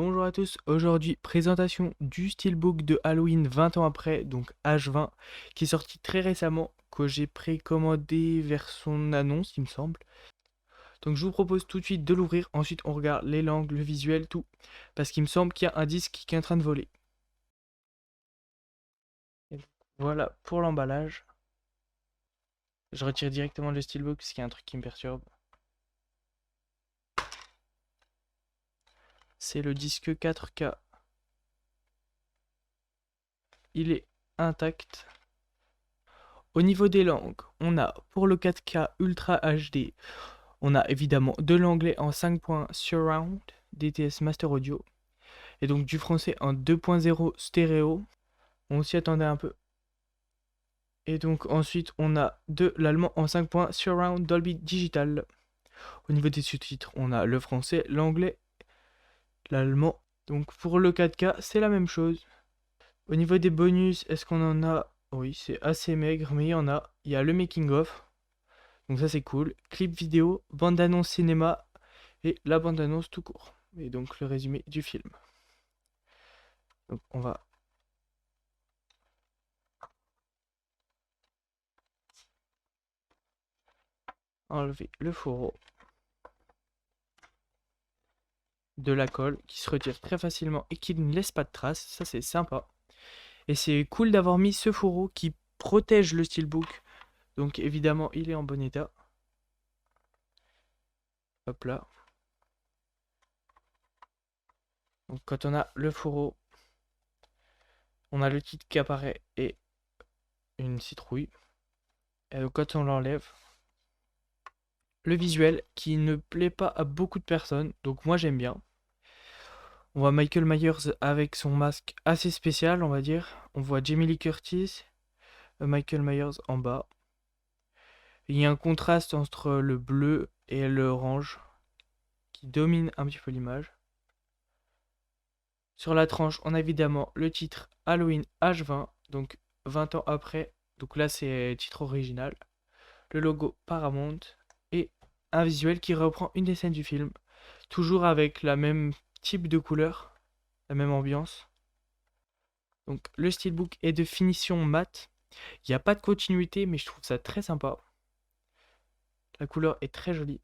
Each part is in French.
Bonjour à tous, aujourd'hui présentation du Steelbook de Halloween 20 ans après, donc H20, qui est sorti très récemment, que j'ai précommandé vers son annonce il me semble. Donc je vous propose tout de suite de l'ouvrir, ensuite on regarde les langues, le visuel, tout, parce qu'il me semble qu'il y a un disque qui est en train de voler. Et donc, voilà pour l'emballage. Je retire directement le Steelbook parce qu'il y a un truc qui me perturbe. C'est le disque 4K. Il est intact. Au niveau des langues, on a pour le 4K Ultra HD, on a évidemment de l'anglais en 5 points Surround, DTS Master Audio, et donc du français en 2.0 stéréo, on s'y attendait un peu. Et donc ensuite on a de l'allemand en 5 points Surround Dolby Digital. Au niveau des sous-titres, on a le français, l'anglais, l'allemand. Donc pour le 4K, c'est la même chose. Au niveau des bonus, est-ce qu'on en a? Oui, c'est assez maigre, mais il y en a. Il y a le making of. Donc ça c'est cool. Clip vidéo, bande-annonce cinéma et la bande-annonce tout court. Et donc le résumé du film. Donc on va enlever le fourreau de la colle qui se retire très facilement et qui ne laisse pas de traces. Ça c'est sympa. Et c'est cool d'avoir mis ce fourreau qui protège le steelbook. Donc évidemment il est en bon état. Hop là. Donc quand on a le fourreau, on a le titre qui apparaît et une citrouille. Et donc quand on l'enlève, le visuel qui ne plaît pas à beaucoup de personnes, donc moi j'aime bien. On voit Michael Myers avec son masque assez spécial, on va dire. On voit Jamie Lee Curtis, Michael Myers en bas. Il y a un contraste entre le bleu et l'orange qui domine un petit peu l'image. Sur la tranche, on a évidemment le titre Halloween H20, donc 20 ans après. Donc là, c'est titre original. Le logo Paramount et un visuel qui reprend une des scènes du film, toujours avec la même type de couleur, la même ambiance. Donc le steelbook est de finition mat. Il n'y a pas de continuité, mais je trouve ça très sympa. La couleur est très jolie.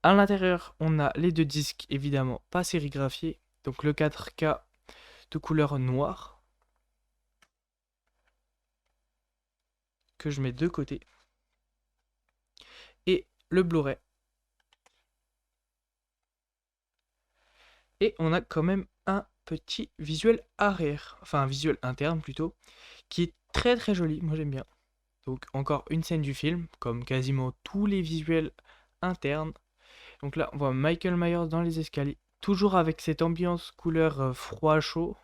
À l'intérieur, on a les deux disques, évidemment pas sérigraphiés. Donc le 4K de couleur noire, que je mets de côté. Et le Blu-ray. Et on a quand même un petit visuel arrière, enfin un visuel interne plutôt, qui est très très joli, moi j'aime bien. Donc encore une scène du film, comme quasiment tous les visuels internes. Donc là, on voit Michael Myers dans les escaliers, toujours avec cette ambiance couleur froid-chaud.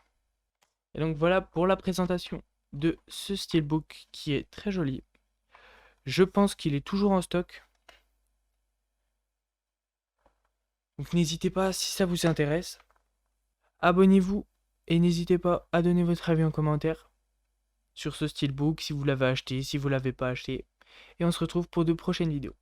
Et donc voilà pour la présentation de ce steelbook qui est très joli. Je pense qu'il est toujours en stock. Donc n'hésitez pas si ça vous intéresse. Abonnez-vous et n'hésitez pas à donner votre avis en commentaire sur ce steelbook, si vous l'avez acheté, si vous l'avez pas acheté. Et on se retrouve pour de prochaines vidéos.